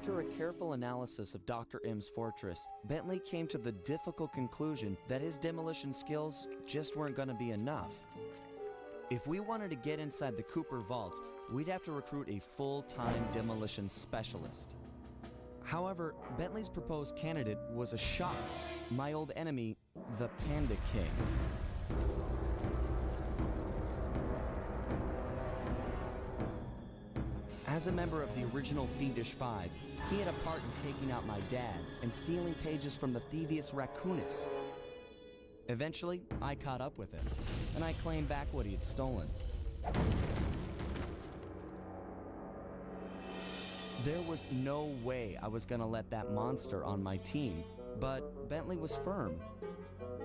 After a careful analysis of Dr. M's fortress, Bentley came to the difficult conclusion that his demolition skills just weren't going to be enough. If we wanted to get inside the Cooper vault, we'd have to recruit a full-time demolition specialist. However, Bentley's proposed candidate was a shock. My old enemy, the Panda King. As a member of the original Fiendish Five, he had a part in taking out my dad and stealing pages from the Thievius Raccoonus. Eventually, I caught up with him, and I claimed back what he had stolen. There was no way I was gonna let that monster on my team, but Bentley was firm.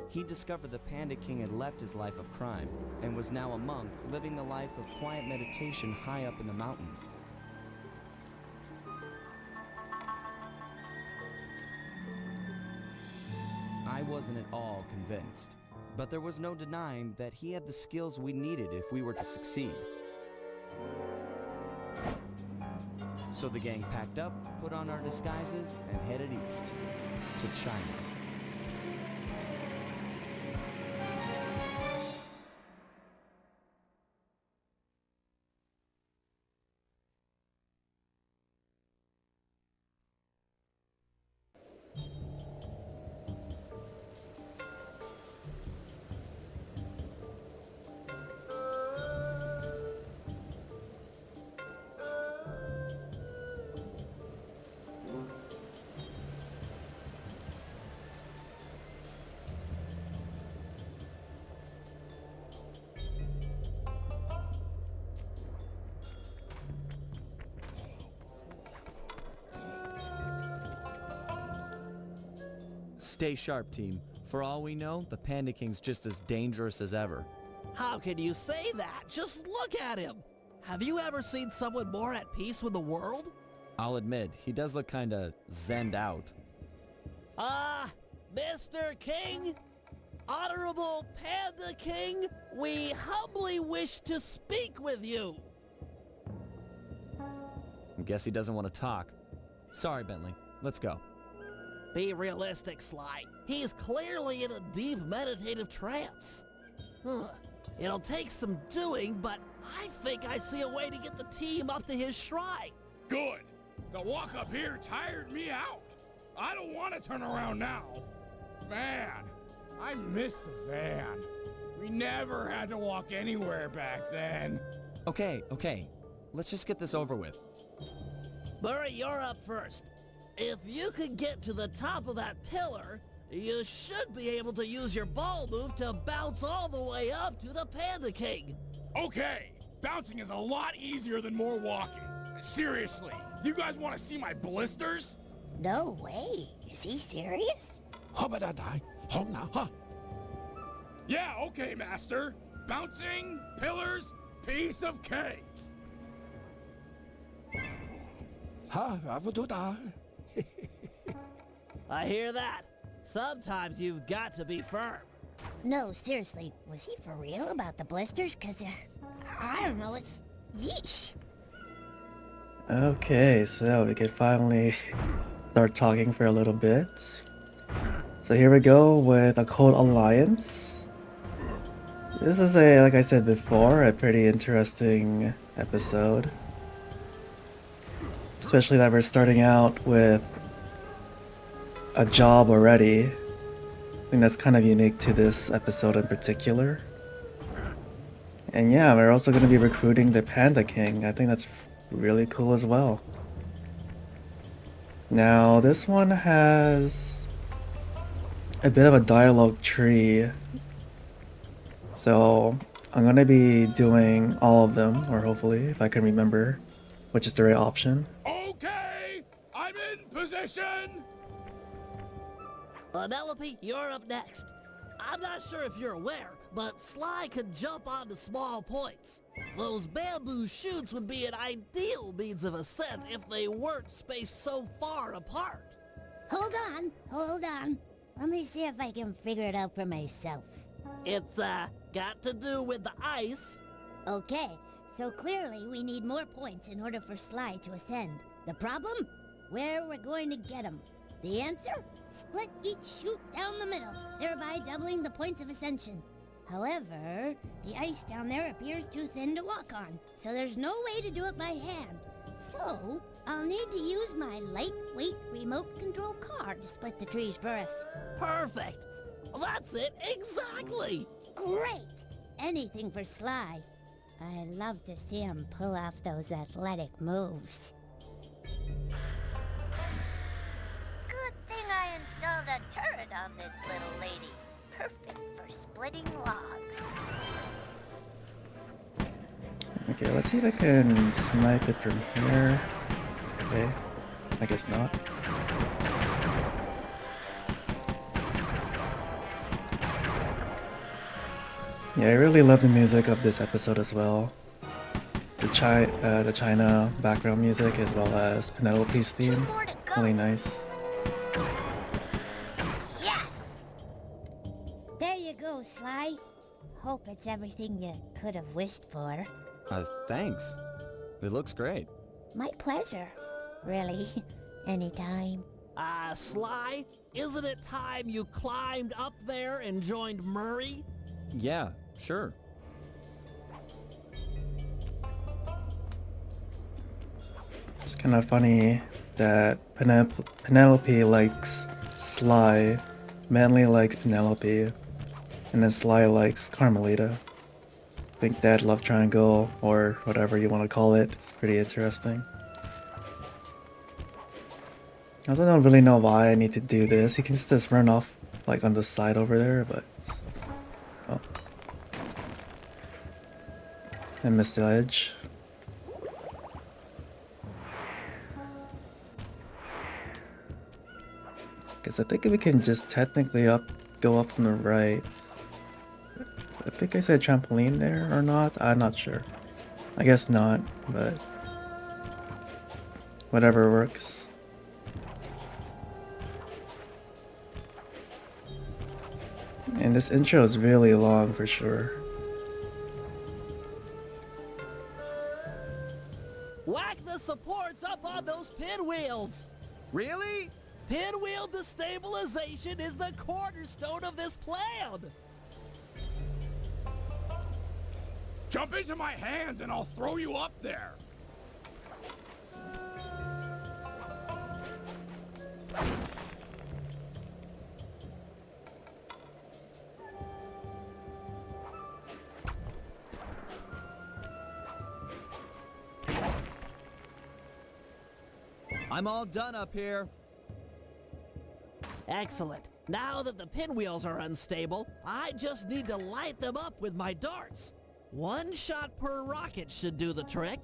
He discovered the Panda King had left his life of crime and was now a monk living the life of quiet meditation high up in the mountains. I wasn't at all convinced, but there was no denying that he had the skills we needed if we were to succeed. So the gang packed up, put on our disguises, and headed east to China. Stay sharp, team. For all we know, the Panda King's just as dangerous as ever. How can you say that? Just look at him! Have you ever seen someone more at peace with the world? I'll admit, he does look kinda zenned out. Mr. King? Honorable Panda King, we humbly wish to speak with you! I guess he doesn't want to talk. Sorry, Bentley. Let's go. Be realistic, Sly. He's clearly in a deep meditative trance. It'll take some doing, but I think I see a way to get the team up to his shrine. Good. The walk up here tired me out. I don't want to turn around now. Man, I miss the van. We never had to walk anywhere back then. Okay. Let's just get this over with. Murray, you're up first. If you can get to the top of that pillar, you should be able to use your ball move to bounce all the way up to the Panda King. Okay, bouncing is a lot easier than more walking. Seriously, you guys want to see my blisters? No way. Is he serious? Yeah, okay, master. Bouncing, pillars, piece of cake. I hear that. Sometimes you've got to be firm. No, seriously, was he for real about the blisters? Cause, I don't know, it's... yeesh. Okay, so we can finally start talking for a little bit. So here we go with a Cold Alliance. This is like I said before, a pretty interesting episode. Especially that we're starting out with a job already. I think that's kind of unique to this episode in particular. And yeah, we're also going to be recruiting the Panda King. I think that's really cool as well. Now, this one has a bit of a dialogue tree. So, I'm going to be doing all of them, or hopefully, if I can remember which is the right option. Okay, I'm in position. Penelope, you're up next. I'm not sure if you're aware, but Sly can jump onto small points. Those bamboo shoots would be an ideal means of ascent if they weren't spaced so far apart. Hold on. Let me see if I can figure it out for myself. It's, got to do with the ice. Okay, so clearly we need more points in order for Sly to ascend. The problem? where we're going to get them. The answer? Split each chute down the middle, thereby doubling the points of ascension. However, the ice down there appears too thin to walk on, so there's no way to do it by hand. So, I'll need to use my lightweight remote control car to split the trees for us. Perfect. That's it, exactly. Great! Anything for Sly. I love to see him pull off those athletic moves. Good thing I installed a turret on this little lady. Perfect for splitting logs. Okay, let's see if I can snipe it from here. Okay, I guess not. Yeah, I really love the music of this episode as well. The China background music as well as Penelope's theme. Really nice. Yes! There you go, Sly. Hope it's everything you could have wished for. Thanks. It looks great. My pleasure. Really. Anytime. Sly, isn't it time you climbed up there and joined Murray? Yeah, sure. It's kind of funny that Penelope likes Sly, Bentley likes Penelope, and then Sly likes Carmelita. I think that love triangle, or whatever you want to call it, is pretty interesting. I don't really know why I need to do this. He can just run off like on the side over there, but... Oh. I missed the edge. Because I think we can just technically go up from the right. I think I said trampoline there or not. I'm not sure. I guess not, but whatever works. And this intro is really long for sure. Whack the supports up on those pinwheels. Really? Pinwheel destabilization is the cornerstone of this plan. Jump into my hands and I'll throw you up there. I'm all done up here. Excellent. Now that the pinwheels are unstable, I just need to light them up with my darts. One shot per rocket should do the trick.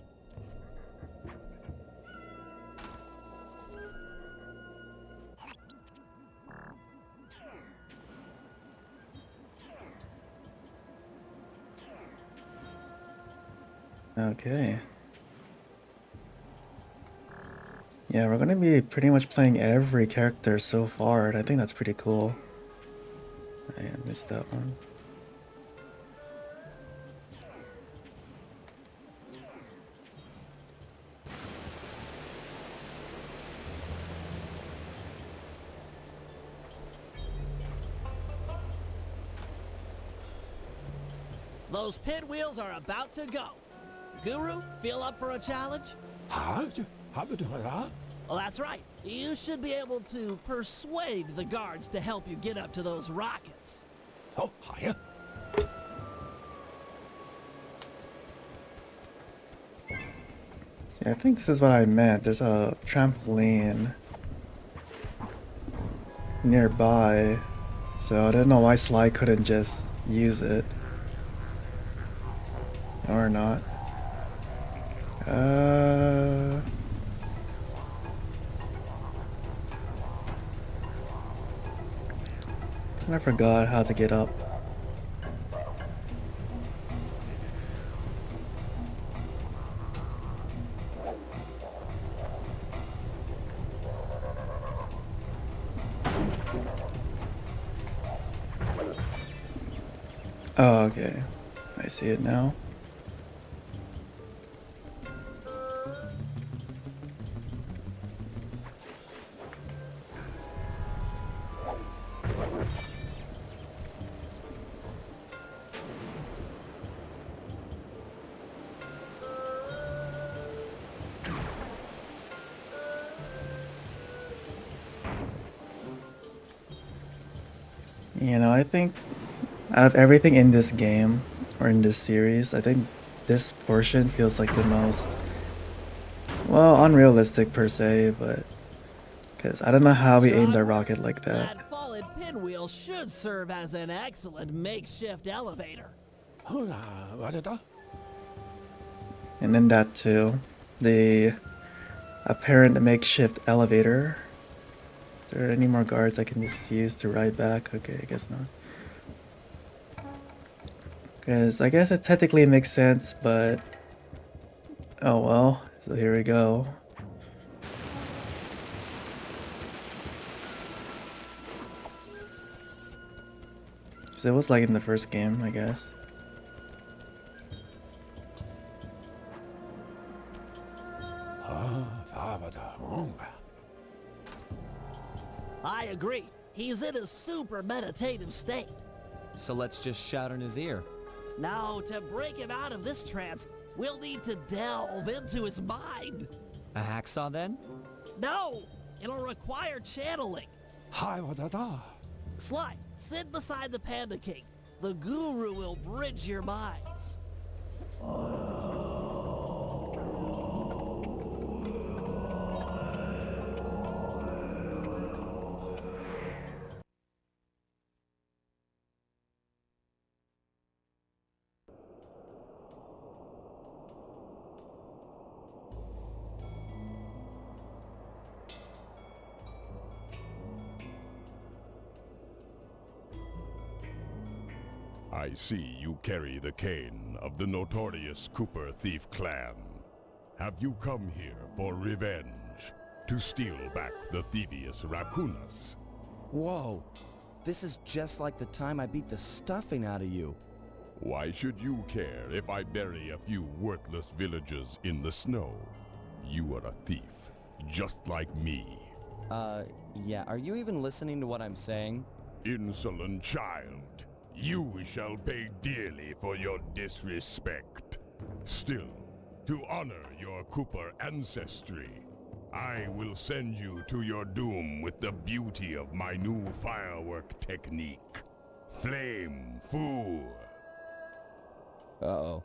Okay. Yeah, we're gonna be pretty much playing every character so far, and I think that's pretty cool. I missed that one. Those pinwheels are about to go. Guru, feel up for a challenge? Well, that's right. You should be able to persuade the guards to help you get up to those rockets. Oh, hiya. See, I think this is what I meant. There's a trampoline nearby, so I don't know why Sly couldn't just use it. Or not. I forgot how to get up. Oh, okay. I see it now. You know, I think out of everything in this game or in this series, I think this portion feels like the most, well, unrealistic per se, but because I don't know how we aimed our rocket like that. That fallen pinwheel should serve as an excellent makeshift elevator. And then that too, the apparent makeshift elevator. Is there any more guards I can just use to ride back? Okay, I guess not. Because I guess it technically makes sense, but oh well. So here we go. So it was like in the first game, I guess. I agree. He's in a super meditative state. So let's just shout in his ear. Now, to break him out of this trance, we'll need to delve into his mind. A hacksaw then? No, it'll require channeling. Sly, sit beside the Panda King. The guru will bridge your minds. I see you carry the cane of the notorious Cooper thief clan. Have you come here for revenge? To steal back the thievius raccoonus? Whoa. This is just like the time I beat the stuffing out of you. Why should you care if I bury a few worthless villagers in the snow? You are a thief, just like me. Yeah, are you even listening to what I'm saying? Insolent child, you shall pay dearly for your disrespect. Still, to honor your Cooper ancestry, I will send you to your doom with the beauty of my new firework technique. Flame Fu. Uh-oh.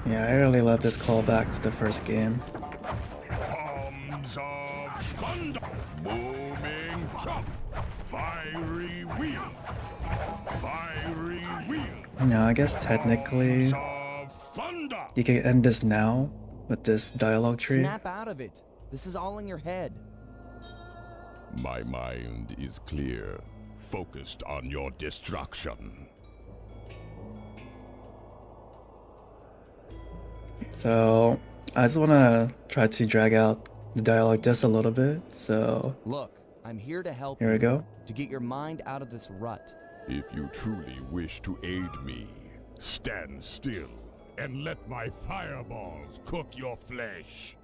Yeah, I really love this callback to the first game. Palms of thunder. Booming chop. Fiery wheel. Fiery wheel. Now, I guess technically Of thunder. you can end this now with this dialogue tree. Snap out of it. This is all in your head. My mind is clear, focused on your destruction. So I just want to try to drag out the dialogue just a little bit. So Look, I'm here to help here we you, go. to get your mind out of this rut. If you truly wish to aid me, stand still and let my fireballs cook your flesh.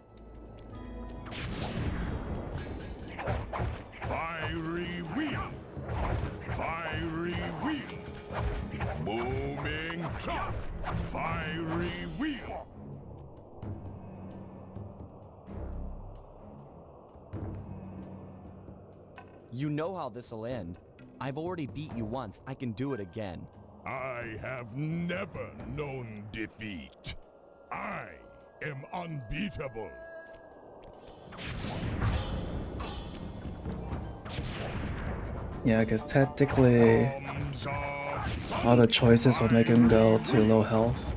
Fiery wheel. Fiery wheel. Booming chop. Fiery wheel. You know how this'll end. I've already beat you once. I can do it again. I have never known defeat. I am unbeatable. Yeah, because technically Palms of all the choices will make him go to low health,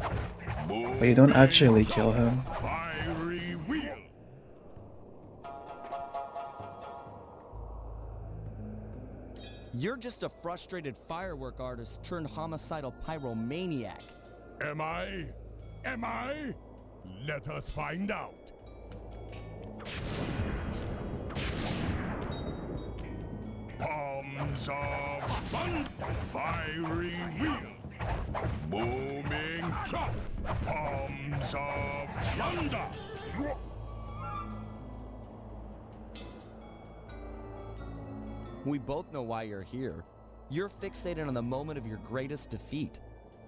but you don't actually kill him. fiery wheel. You're just a frustrated firework artist turned homicidal pyromaniac. Am I? Am I? Let us find out. Palms of thunder. Fiery wheel. Booming chop. Palms of thunder. We both know why you're here. You're fixated on the moment of your greatest defeat.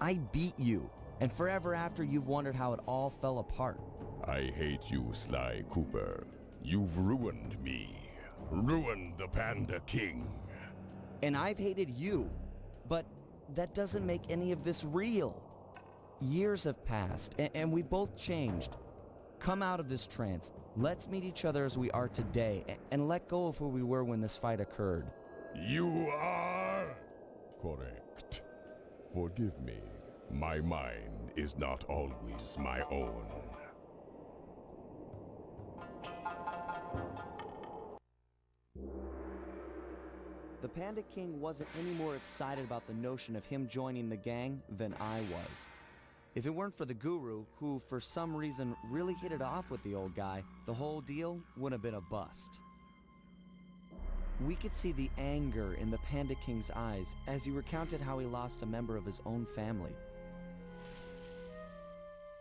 I beat you, and forever after you've wondered how it all fell apart. I hate you, Sly Cooper. You've ruined me. Ruined the Panda King. And I've hated you. But that doesn't make any of this real. Years have passed, and we both changed. Come out of this trance. Let's meet each other as we are today, and let go of who we were when this fight occurred. You are correct. Forgive me. My mind is not always my own. The Panda King wasn't any more excited about the notion of him joining the gang than I was. If it weren't for the guru, who for some reason really hit it off with the old guy, the whole deal would have been a bust. We could see the anger in the Panda King's eyes as he recounted how he lost a member of his own family.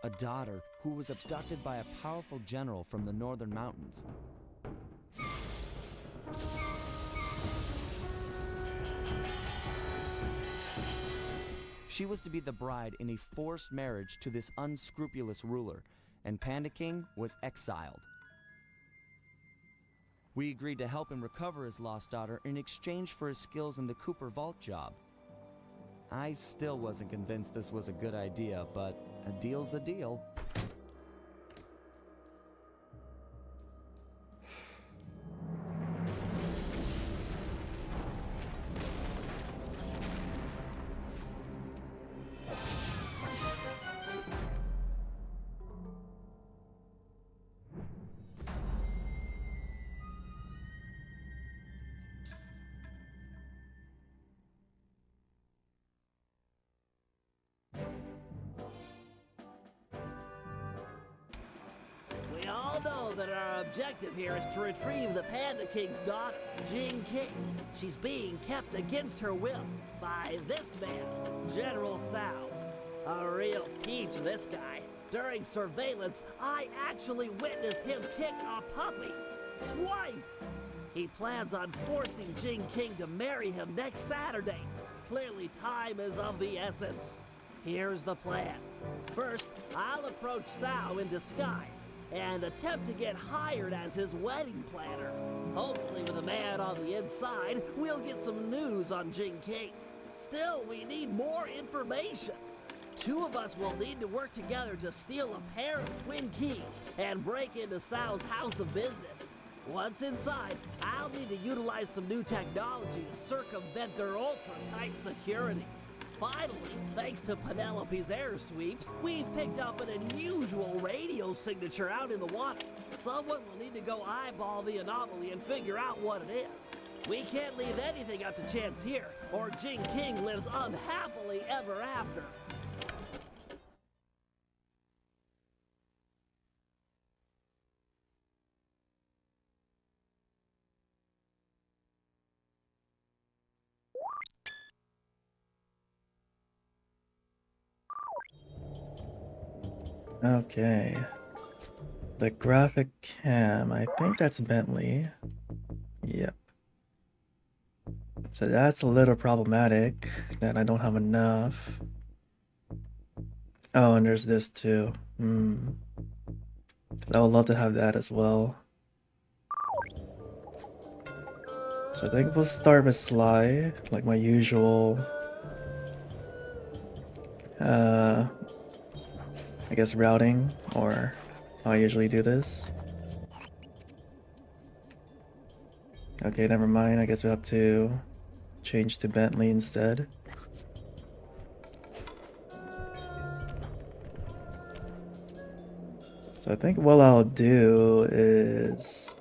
A daughter who was abducted by a powerful general from the northern mountains. She was to be the bride in a forced marriage to this unscrupulous ruler, and Panda King was exiled. We agreed to help him recover his lost daughter in exchange for his skills in the Cooper Vault job. I still wasn't convinced this was a good idea, but a deal's a deal. We all know that our objective here is to retrieve the Panda King's daughter, Jing King. She's being kept against her will by this man, General Sao. A real peach, this guy. During surveillance, I actually witnessed him kick a puppy. Twice! He plans on forcing Jing King to marry him next Saturday. Clearly, time is of the essence. Here's the plan. First, I'll approach Sao in disguise and attempt to get hired as his wedding planner. Hopefully with a man on the inside, we'll get some news on Jing King. Still, we need more information. Two of us will need to work together to steal a pair of twin keys and break into Sao's house of business. Once inside, I'll need to utilize some new technology to circumvent their ultra-tight security. Finally, thanks to Penelope's air sweeps, we've picked up an unusual radio signature out in the water. Someone will need to go eyeball the anomaly and figure out what it is. We can't leave anything up to chance here, or Jing King lives unhappily ever after. Okay. The graphic cam, I think that's Bentley. Yep. So that's a little problematic that I don't have enough. Oh, and there's this too. I would love to have that as well. So I think we'll start with Sly, like my usual. I guess routing, or how I usually do this. Okay, never mind. I guess we have to change to Bentley instead. So I think what I'll do is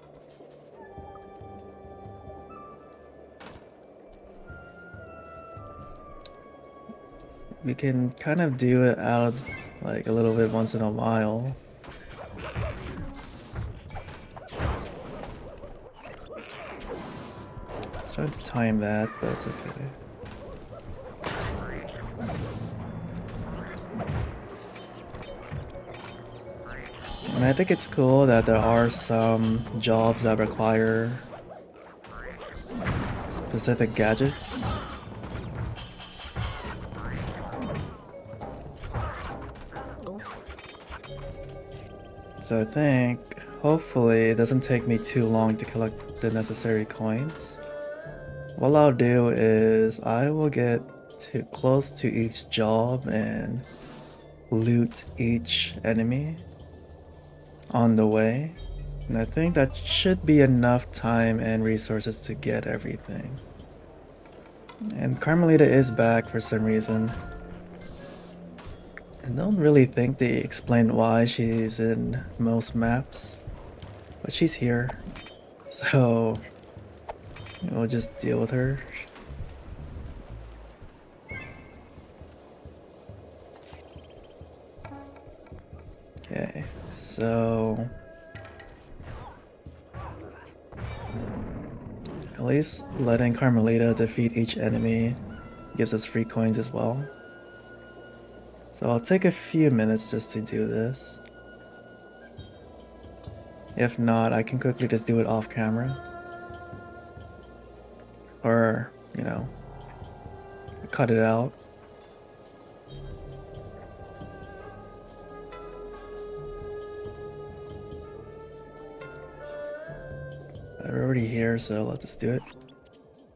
we can kind of do it out like a little bit once in a while. It's hard to time that, but it's okay. And I think it's cool that there are some jobs that require specific gadgets. So I think, hopefully, it doesn't take me too long to collect the necessary coins. what I'll do is I will get close to each job and loot each enemy on the way. And I think that should be enough time and resources to get everything. And Carmelita is back for some reason. I don't really think they explain why she's in most maps, but she's here. So we'll just deal with her. Okay, so at least letting Carmelita defeat each enemy gives us free coins as well. So I'll take a few minutes just to do this. If not, I can quickly just do it off camera. Or, you know, cut it out. We're already here, so let's just do it.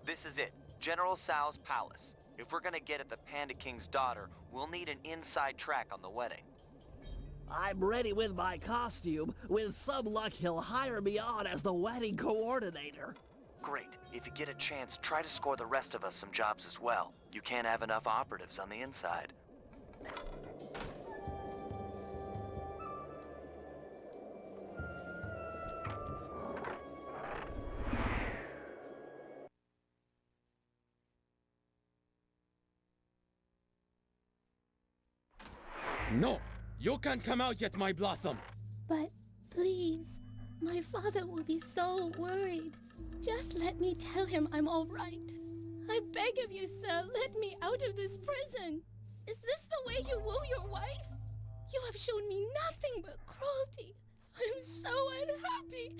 This is it, General Sal's palace. If we're gonna get at the Panda King's daughter, we'll need an inside track on the wedding. I'm ready with my costume. With some luck, he'll hire me on as the wedding coordinator. Great. If you get a chance, try to score the rest of us some jobs as well. You can't have enough operatives on the inside. No! You can't come out yet, my blossom! But please, my father will be so worried. Just let me tell him I'm all right. I beg of you, sir, let me out of this prison. Is this the way you woo your wife? You have shown me nothing but cruelty. I'm so unhappy.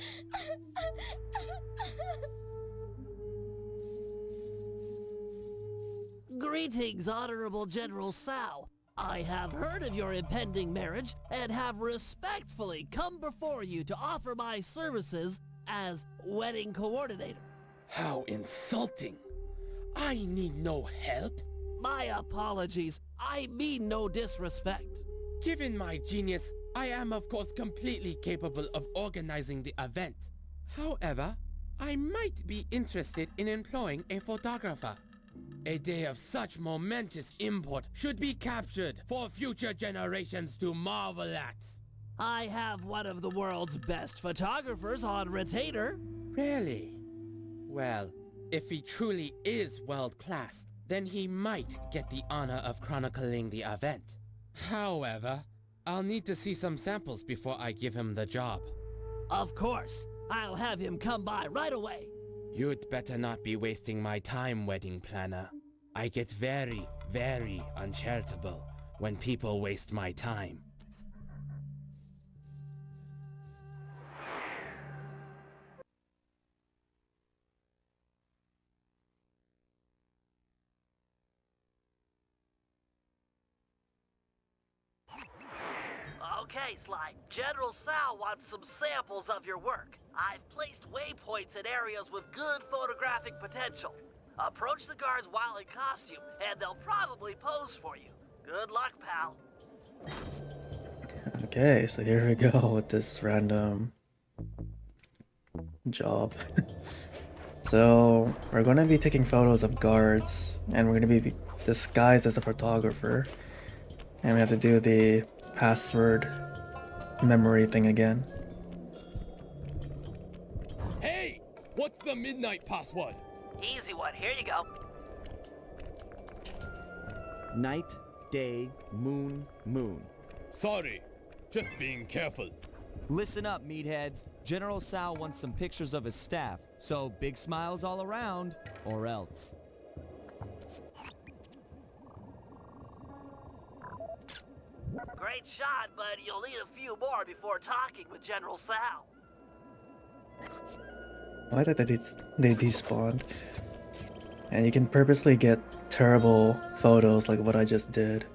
Greetings, Honorable General Sal. I have heard of your impending marriage and have respectfully come before you to offer my services as wedding coordinator. How insulting! I need no help. My apologies. I mean no disrespect. Given my genius, I am of course completely capable of organizing the event. However, I might be interested in employing a photographer. A day of such momentous import should be captured for future generations to marvel at. I have one of the world's best photographers on retainer. Really? Well, if he truly is world-class, then he might get the honor of chronicling the event. However, I'll need to see some samples before I give him the job. Of course. I'll have him come by right away. You'd better not be wasting my time, wedding planner. I get very, very uncharitable when people waste my time. Okay, Sly. General Sal wants some samples of your work. I've placed waypoints in areas with good photographic potential. Approach the guards while in costume, and they'll probably pose for you. Good luck, pal. Okay, so here we go with this random job. So we're going to be taking photos of guards, and we're going to be disguised as a photographer. And we have to do the password memory thing again. Hey! What's the midnight password? Easy one. Here you go. Night, day, moon, moon. Sorry, just being careful. Listen up, meatheads. General Sal wants some pictures of his staff, so big smiles all around, or else. Great shot, but you'll need a few more before talking with General Sal. I like that they despawned. And you can purposely get terrible photos like what I just did.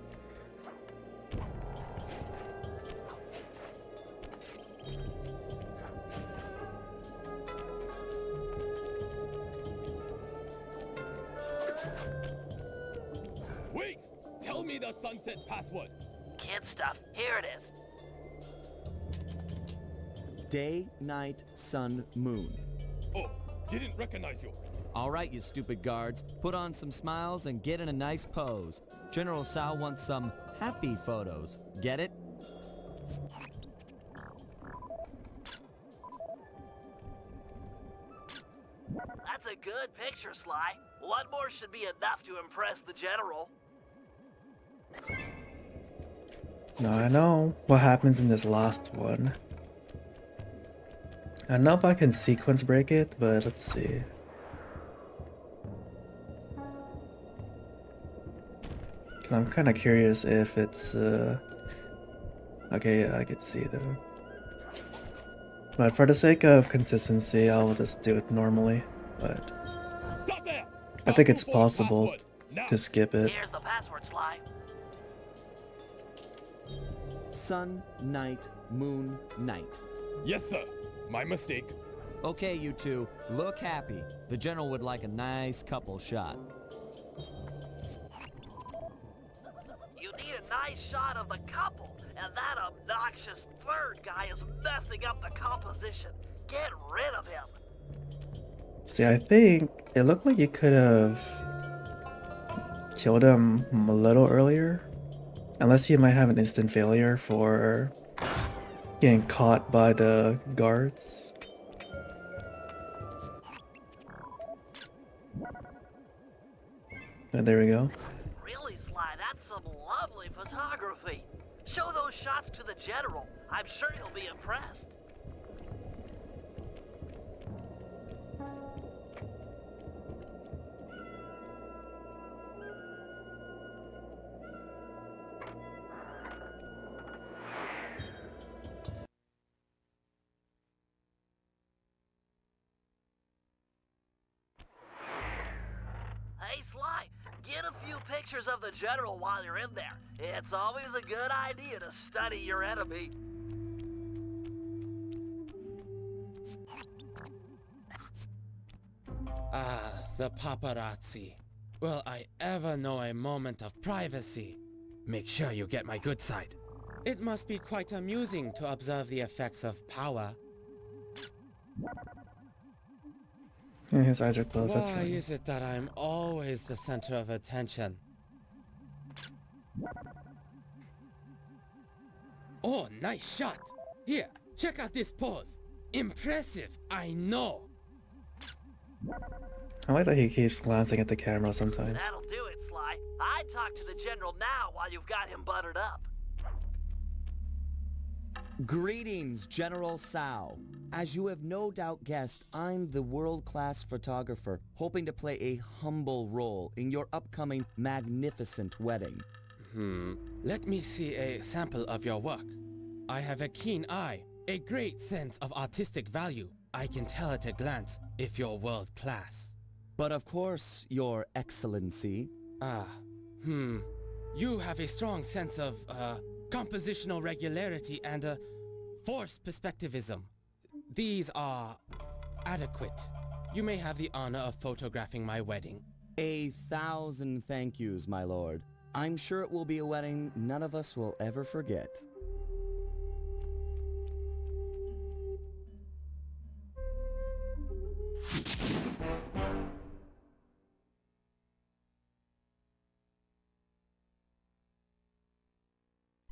me the sunset password. Kid stuff. Here it is. Day, night, sun, moon. Oh, didn't recognize you. All right, you stupid guards. Put on some smiles and get in a nice pose. General Sal wants some happy photos. Get it? That's a good picture, Sly. One more should be enough to impress the general. Now I know what happens in this last one. I don't know if I can sequence break it, but let's see. Cause I'm kind of curious if it's okay, yeah, I could see though. But for the sake of consistency, I'll just do it normally. But Stop there! I think it's possible to skip it. Here's the password, Sly. Sun, night, moon, night. Yes, sir. My mistake. Okay, you two, look happy. The general would like a nice couple shot. You need a nice shot of the couple, and that obnoxious third guy is messing up the composition. Get rid of him. See, I think it looked like you could have killed him a little earlier. Unless he might have an instant failure for getting caught by the guards. And there we go. Really, Sly, that's some lovely photography. Show those shots to the general. I'm sure he'll be impressed. Hey, Sly, get a few pictures of the general while you're in there. It's always a good idea to study your enemy. Ah, the paparazzi. Will I ever know a moment of privacy? Make sure you get my good side. It must be quite amusing to observe the effects of power. Yeah, his eyes are closed, that's Why fine. is it that I'm always the center of attention? Oh, nice shot! Here, check out this pose. Impressive, I know. I like that he keeps glancing at the camera sometimes. That'll do it, Sly. I'd talk to the general now while you've got him buttered up. Greetings, General Sal. As you have no doubt guessed, I'm the world-class photographer, hoping to play a humble role in your upcoming magnificent wedding. Let me see a sample of your work. I have a keen eye, a great sense of artistic value. I can tell at a glance if you're world class. But of course, Your Excellency. You have a strong sense of, compositional regularity and, forced perspectivism. These are adequate. You may have the honor of photographing my wedding. 1,000 thank yous, my lord. I'm sure it will be a wedding none of us will ever forget.